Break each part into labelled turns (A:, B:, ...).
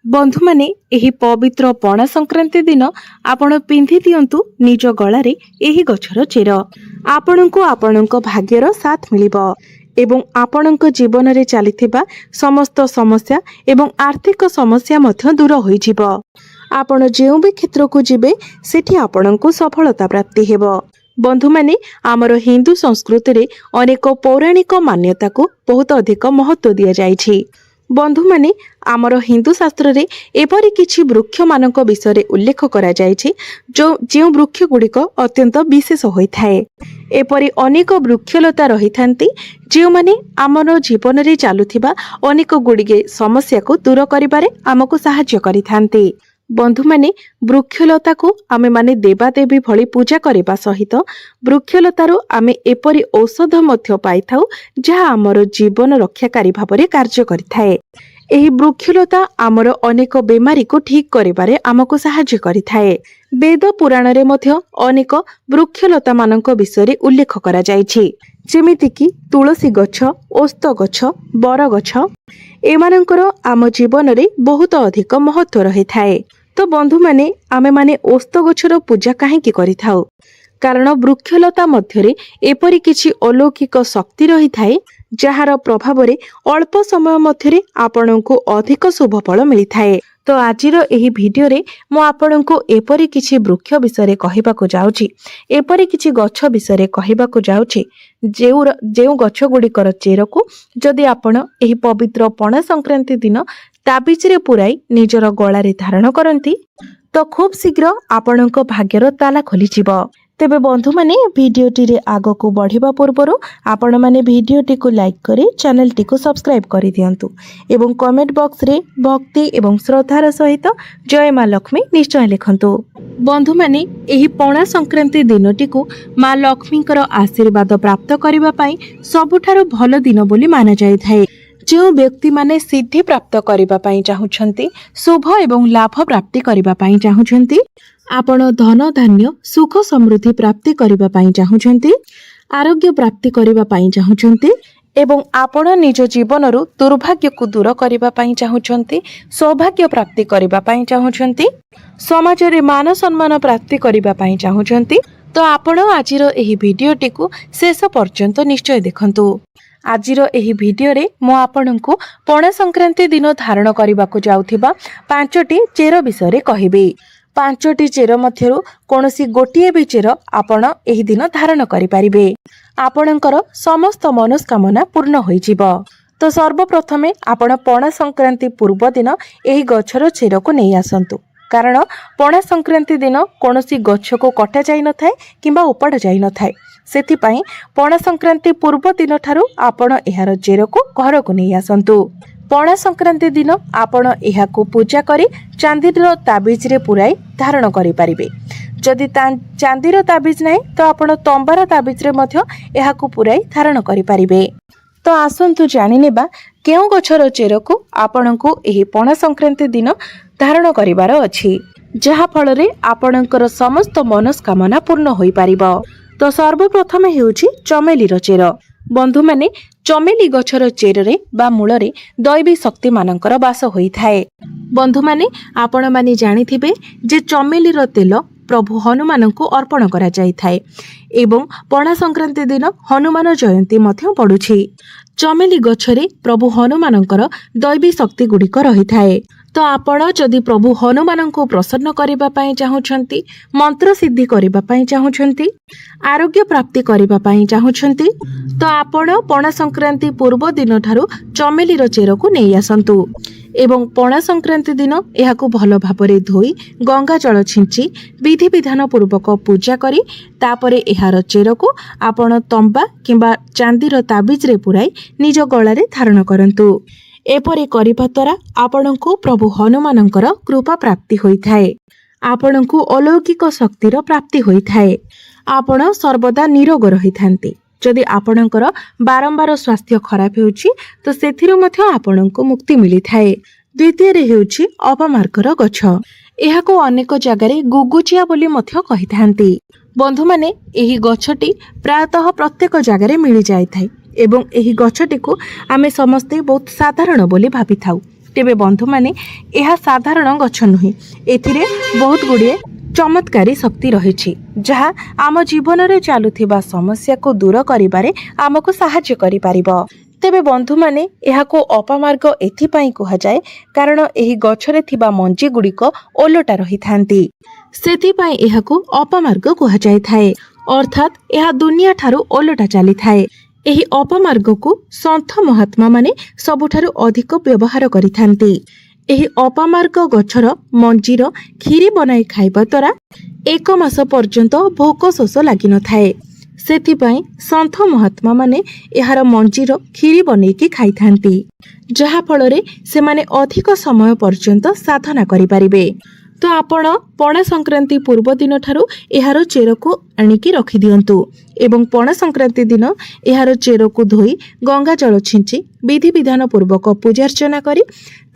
A: बंधु माने एही पवित्र पणा संक्रांति दिन आपण पिंधि दियंतु निज गलारे एही गछर चेर। आपणको आपणको भाग्यर साथ मिलिबो एवं आपणको जीवन रे चलिथिबा समस्त समस्या एवं आर्थिक समस्या मध्य दूर होई जिवो। आपण जेउ भी क्षेत्र को जिबे सेठी आपणको सफलता प्राप्ति हेबो। बंधु माने आमर हिंदू संस्कृति रे अनेक पौराणिक मान्यता को बहुत अधिक महत्व दिया जायछि। बंधु माने आमर हिंदू शास्त्र रे एपरि किछि वृक्ष मानक विषय रे उल्लेख करा जायछि जो वृक्ष गुड़िक अत्यंत विशेष होई थाए। एपरि अनेक वृक्षलता रही थांती जो माने आमर जीवन रे चालुथिबा अनेक गुड़िके समस्या को दूर करिबारे आमको सहाय्य करि थांती। बंधु माने वृक्षलता को आमे माने देवादेवी भली पूजा करबा सहित वृक्षलतारो आमे एपरि औषध मध्य पाई थाउ जहा आमर जीवन रक्षाकारी भाबरे कार्य करिथाए। एही वृक्षलता आमर अनेक बेमारी को ठीक करिबारे आमको सहाय्य करिथाए। वेद पुराण रे मध्य अनेक वृक्षलता मानक विषय रे उल्लेख करा जायछि जेमिति कि तुलसी गछ, ओस्त गछ, बर गछ एमानकर आम जीवन रे बहुत अधिक महत्व रही थाए। तो बंधु माने आमे माने ओस्त गछर पूजा काहे की करि थाउ कारण वृक्षलता मध्यरे एपरि किछि अलौकिक शक्ति रही थाए जहार प्रभाव रे अल्प समय मध्यरे आपणको अधिक शुभ फल मिली थाए। तो आजिर एही भिडियो रे मो आपणको एपरि किछि वृक्ष विषय रे कहिबाको जाउछि एपरि किछि गछ विषय रे कहिबाको जाउछि जेउ गछ गुड़िकर चेर को जदि आपण एही पवित्र पणा संक्रांति दिन ताबिज रे पुराई निजर गला रे धारण करंती तो खूब शीघ्र आपणको भाग्यर ताला खोली जिवो। तेबे बंधु माने भिडियोटी रे आगो को बढ़िबा पूर्वरु आपण माने भिडियोटी को लाइक करी चैनल टी को सब्सक्राइब करि दियंतु एवं कमेंट बॉक्स रे भक्ति एवं श्रद्धार सहित जय मां लक्ष्मी निश्चय लिखंतु। बंधु माने एही पणा संक्रांति दिनटी को मां लक्ष्मीकर आशीर्वाद प्राप्त करिबा पई सबुठारो भलो दिन बोली माना जाय थाए। जो व्यक्ति माने सिद्धि प्राप्त करिबा पई चाहुछंती शुभ एवं लाभ प्राप्ति करिबा पई चाहुछंती आपण धन धान्य सुख समृद्धि प्राप्ति करिबा पई चाहुछंती आरोग्य प्राप्ति करिबा पई चाहुछंती एवं आपण निज जीवनरु दुर्भाग्य को दूर करिबा पई चाहुछंती सौभाग्य प्राप्ति करिबा पई चाहुछंती समाज रे मान सम्मान प्राप्ति करिबा पई चाहुछंती तो आपण आजिर एही भिडियोटी को शेष पर्यंत निश्चय देखंतु। आजिर एही भिडियो रे मो आपनकु पणा संक्रांति दिन धारण करिबाकु जाउथिबा 5टी चेर विषय रे कहिबे। 5टी चेर मध्यरु कोनोसी गोटिए भी चेर आपण एही दिन धारण करि परिबे। आपणकर समस्त मनोकामना पूर्ण होई जिवो। तो सर्वप्रथमे आपण पणा संक्रांति पूर्व दिन एही गछर चेर को नै आसंतु कारण पणा संक्रांति दिन कोनोसी गछ को कटा जाई न थाए किंबा उपाड़ जाई न थाए सेथिपाई पणा संक्रांति पूर्व दिन ठारू आपण एहार चेर को घर को नै आसंतु। पणा संक्रांति दिन आपण एहाकू पूजा करी चांदीर ताबिज रे पुराई धारण करि परिबे। जदि चांदीर ताबिज नै तो आपण तंबार ताबिज रे मध्य एहाकू पुराई धारण करि परिबे। तो आसंतु जानि नेबा केउ गछर चेर को आपणको एही पणा संक्रांति दिन धारण करिवार अछि जहा फल रे आपणकर समस्त मनोकामना पूर्ण होई परिबो। तो सर्वप्रथम हेउछि चमेलीर चेर। बंधु माने चमेली गछर चेर रे बा मूल रे दैवी शक्ति मानकर वास होई थाए। बंधु माने आपण माने जानिथिबे जे चमेलीर तेल प्रभु हनुमान को अर्पण करा जाई थाए एवं पणा संक्रांति दिन हनुमान जयंती मध्य पडुछि। चमेली गछरे प्रभु हनुमानकर दैवी शक्ति गुड़िक रही थाए। तो आपण जदि प्रभु हनुमान को प्रसन्न करिबा पई चाहुछंती मंत्र सिद्धि करिबा पई चाहुछंती आरोग्य प्राप्ति करिबा पई चाहुछंती तो आपण पणा संक्रांति पूर्व दिन ठारू चमेलीर चेर को नै आसंतु एवं पणा संक्रांति दिन एहाकू भलो भाबरे धोई गंगा जल छिंची विधि विधान पूर्वक पूजा करी तापरे एहार चेर को आपण तंबा किंबा चांदीर ताबिज रे पुराई निज गला रे धारण करंतु। एपरि करिबा द्वारा आपणको प्रभु हनुमानकर कृपा प्राप्ति होई थाए। आपणको अलौकिक शक्तिर प्राप्ति होई थाए। आपण सर्वदा निरोग रही थांती। जदि आपणकर बारंबार स्वास्थ्य खराब हेउछि तो सेथिरु मध्य आपणको मुक्ति मिली थाए। द्वितीय रे हेउछि अपमार्कर गछ। एहाको अनेक जगारे गुगुचिया बोली मध्य कहिथांती। बंधु माने एही गछटी प्रायतः प्रत्येक जगारे मिली जाय थाए एवं एही गछटी को आमे समस्ते बहुत साधारण बोली भाबी थाउ तेबे बंधु माने यह साधारण गछ नुहे एथिरे बहुत गुड़िए चमत्कारी शक्ति रही जहाँ आम जीवन में चलुथिबा समस्या को दूर करिबारे आमको सहाय्य करि पारिबो। तेबे बंधु माने एहाको अपामार्ग एथिपाई कुहाजाए कारण एही गछरे थिबा मंजी गुड़िक ओलटा रही थांती सेथिपाई एहाको अपामार्ग कुहाजाए थाए अर्थात यह दुनिया ठारू ओलटा चली थाए। एही अपमार्ग को संत महात्मा माने सबुठारू अधिक व्यवहार करिथांती। एही अपमार्ग गछर मंजीर खीरी बनाई खाइबा द्वारा 1 मास पर्यंत भोक शोष लागि न थाए सेथिपाई संत महात्मा माने एहार मंजीर खीरी बनैकी खाइथांती जहा फଳରେ सेमाने अधिक समय पर्यंत साधना करि पारिबे। तो आपण पणा संक्रांति पूर्व दिन ठारू एहार चेर को आनिकी रखि दियंतु एवं पणा संक्रांति दिन एहार चेर को धोई गंगा जल छिंची विधि विधान पूर्वक पूजार्चना करी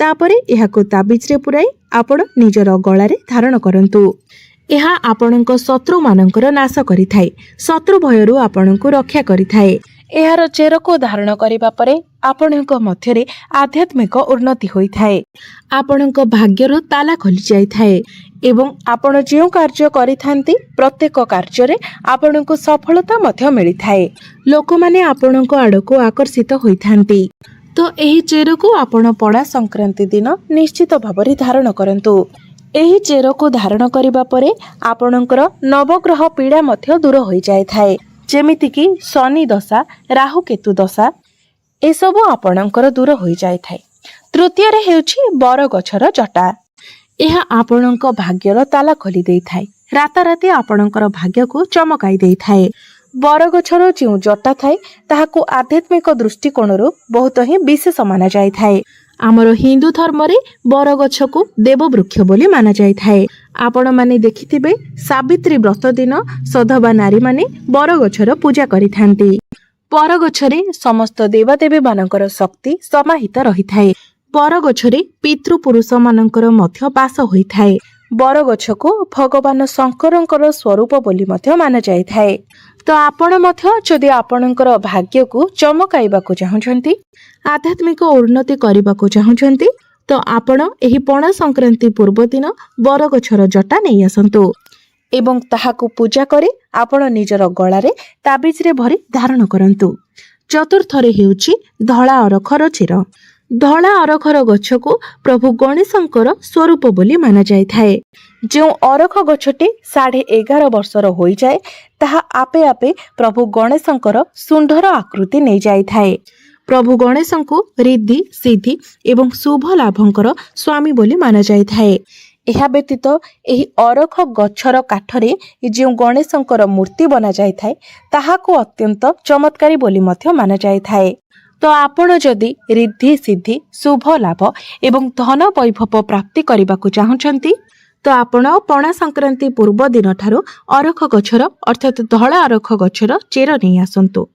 A: तापरे एहाको ताबिज रे पुराई आपण निजर गळारे धारण करंतु। एहा आपणक शत्रु मानकर नाश करिथाए शत्रु भयरु आपणको रक्षा करिथाए। एहार चेर को धारण करिबा परे आपणक मध्यरे आध्यात्मिक उन्नति होइथाए आपणक भाग्यर ताला खोली जाइथाए एवं आपण जे कार्य करिथांती प्रत्येक कार्य रे आपणको सफलता मध्य मिलिथाए लोक माने आपणक आडको आकर्षित होइथांती। तो एही चेर को आपण पणा संक्रांति दिन निश्चित भाବରେ धारण करंतु। एही चेर को धारण करिबा परे आपणकर नवग्रह पीड़ा मध्य दूर होई जाइथाए जेमिति कि शनि दशा राहु केतु दशा एसबु आपणकर दूर होई जाइथाए। तृतीय रे हेउछि बर गछर जटा एहा आपणक भाग्यर ताला खोली देइथाए राताराती आपणकर भाग्य को चमकाई देइथाए। बर गछर जो जटा थाए ताहाको आध्यात्मिक दृष्टिकोणरू बहुत ही विशेष माना जाइथाए। आमर हिंदू धर्म रे बर गछ को देव वृक्ष बोली माना जाइथाए। आपण माने देखिथिबे सावित्री व्रत दिन सधवा नारी माने बर गछर पूजा करिथांती। बर गछरे समस्त देवदेवी मानकर शक्ति समाहित रहिथाए। बर गछरे पितृपुरुष मानकर मध्य वास होइथाए। बर गछ को भगवान शंकरंकर स्वरूप बोली मध्य माना जाइथाए। तो आपण मध्य जदि आपणकर भाग्य को चमकाइबाकू चाहुछंती आध्यात्मिक उन्नति करिबाकू चाहुछंती तो आपण एही पणा संक्रांति पूर्व दिन बर गछर जटा नै आसंतु एवं ताहाकू पूजा करे आपण निजर गळारे ताबिज रे भरी धारण करंतु। चतुर्थ रे हेउछि धळा अरखर चेर धळा अरखर गछ को प्रभु गणेशंकर स्वरूप बोली माना जाइथाए। जो अरख गछटी 11.5 वर्षर होई जाए ताहा आपे आपे प्रभु गणेशंकर सुंदर आकृति नै जाइथाए। प्रभु गणेशंकु रिद्धि सिद्धि एवं शुभ लाभंकर स्वामी बोली माना जाइथाए। एहा व्यतीत एही अरख गछर काठरे जो गणेशंकर मूर्ति बना जाइथाए ताहाको अत्यंत चमत्कारी बोली मध्य माना जाइथाए। तो आपण जदि रिद्धि सिद्धि शुभ लाभ एवं धन वैभव प्राप्ति करबाकू चाहुछंती तो आपण पणा संक्रांति पूर्व दिन ठारू अरख गछर अर्थात धळा अरख गछर चेर नै आसंतु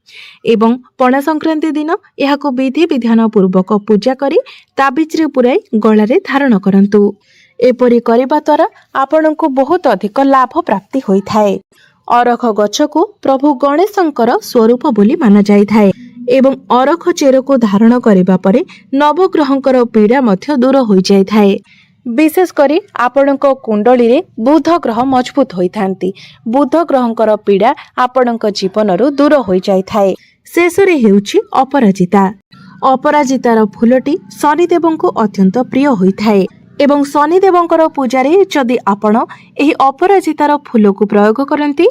A: एवं पणा संक्रांति दिन एहाको विधि विधान पूर्वक पूजा करी ताबिज रे पुराई गळारे धारण करंतु। एपरि करबा द्वारा आपणको बहुत अधिक लाभ प्राप्ति होइथाए। अरख गछ को प्रभु गणेशंकर स्वरूप बोली माना जाइथाए एवं अरख चेर को धारण करिबा परे नवग्रहंकर पीड़ा मध्य दूर होई जाइथाए। विशेष करी आपणक कुंडली रे बुध ग्रह मजबूत होइथांती। बुध ग्रहंकर पीड़ा आपणक जीवनरू दूर होई जाइथाए। शेषरे हेउछि अपराजिता अपराजितार फूलटी शनिदेवंकु अत्यंत प्रिय होइथाए एवं शनिदेवंकर पूजारे जदि आपण एही अपराजितार फूल को प्रयोग करंती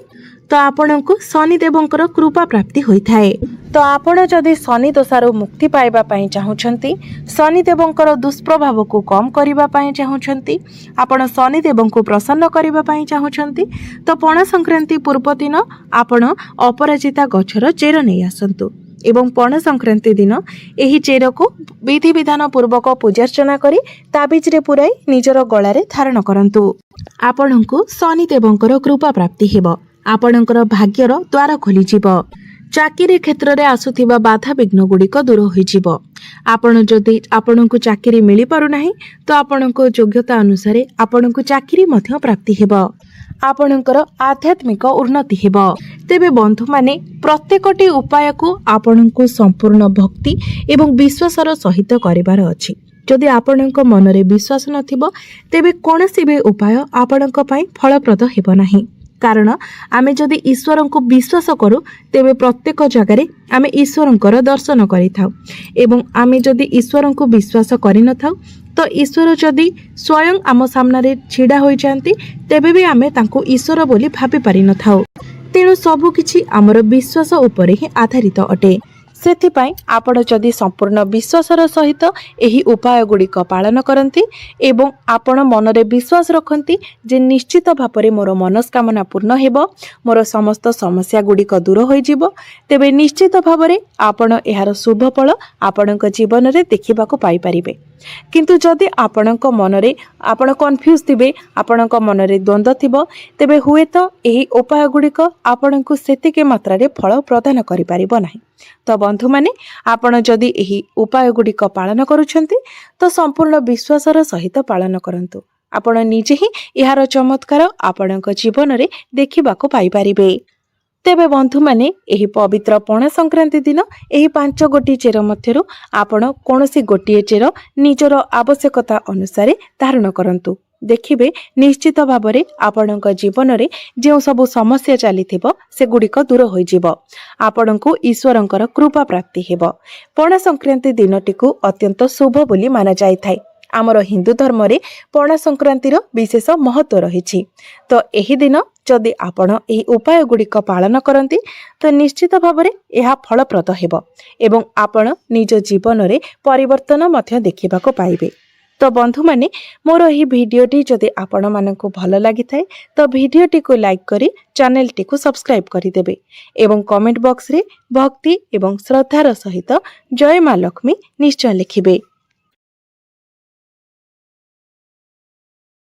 A: तो आपणको शनिदेवंकर कृपा प्राप्ति होइथाए। तो आपण जदि शनि दोषारू मुक्ति पाइबा पई चाहुछंती शनिदेवंकर दुष्प्रभाव को कम करिबा पई चाहुछंती आपण शनिदेवंको प्रसन्न करिबा पई चाहुछंती तो पणा संक्रांति पूर्व दिन आपण अपराजिता गछर चेर नै आसंतु एवं पणा संक्रांति दिन एही चेर को विधि विधान पूर्वक पूजार्चना करी ताबिज रे पुराई निजर गळारे धारण करंतु। आपणको शनिदेवंकर कृपा प्राप्ति हेबो आपणकर भाग्यर द्वार खोलीजिब चाकरी क्षेत्र रे आसुथिबा बाधा विघ्न गुड़िक दूर होइजिब। आपण जदि आपणको चाकरी मिली पारु नाही तो आपणको योग्यता अनुसार आपणको चाकरी मध्य प्राप्ति हेबो आपणकर आध्यात्मिक उन्नति हेबो। तेबे बंधु माने प्रत्येकटी उपाय को आपणको संपूर्ण भक्ति एवं विश्वासर सहित करिवार अछि जदि आपणक मनरे विश्वास नथिबो तेबे कोनोसी भी उपाय आपणक पई फलप्रद हेबो नाही। कारण आमे जदि ईश्वर को विश्वास करू तेबे प्रत्येक जगार आमे ईश्वर दर्शन करिथाउ एवं आमे जदि ईश्वर को विश्वास करि नथाउ तो ईश्वर जदि स्वयं आम सामने छिड़ा हो जाती तेबे भी आमे तांको ईश्वर बोली भाबी पारि नथाउ। तेणु सबु किछि आमर विश्वास उपरे ही आधारित अटे। सेथिपाई आपण जदि संपूर्ण विश्वासर सहित एही उपाय गुड़िक पालन करती एवं आपण मनरे विश्वास रखती जे निश्चित भापरे मोर मनस्कामना पूर्ण हेबो, मोर समस्त समस्या गुड़िक दूर हो जिवो, तेबे निश्चित भावरे आपण एहार शुभ फल आपणक जीवन रे देखिबाको पाई परिबे। किंतु जदि आपणक मनरे आपण कन्फ्यूज थिबे, आपणक मनरे द्वंद्व थिबो, तेबे हुए तो एही उपाय गुड़िक आपणको सेतिके मात्रा रे फल प्रदान करि परिबो नाही। तो बंधु माने आपण जदि एही उपाय गुड़िक पालन करूछंती तो संपूर्ण विश्वासर सहित पालन करंतु। आपण निजे ही एहार चमत्कार आपणक जीवन रे देखिबाको पाई परिबे। तेबे बंधु माने एही पवित्र पणा संक्रांति दिन एही 5 गोटी चेर मध्यरु आपण कोनोसी गोटिए चेर निजर आवश्यकता अनुसार धारण करंतु। देखिबे निश्चित भावरे आपणक जीवन रे जे सब समस्या चलीथिबो से गुड़िक दूर हो जिवो, आपणको ईश्वरंकर कृपा प्राप्ति हेबो। पणा संक्रांति दिनटिकु अत्यंत शुभ बोली माना जाय थाय। आमर हिंदू धर्म रे पणा संक्रांतिर विशेष महत्व रहिछि। तो एही दिन जदि आपण एही उपाय गुड़िक पालन करंती तो निश्चित भावरे एहा फलप्रद हेबो एवं आपण निज जीवन रे परिवर्तन मध्य देखिबाको पाइबे। तो बंधु माने मोर एही भिडियोटी जदि आपण मानकु भल लागि थाए तो भिडियोटी को लाइक करी चैनल टी को सब्सक्राइब करि देबे एवं कमेंट बॉक्स रे भक्ति एवं श्रद्धार सहित जय मां लक्ष्मी निश्चय लिखिबे।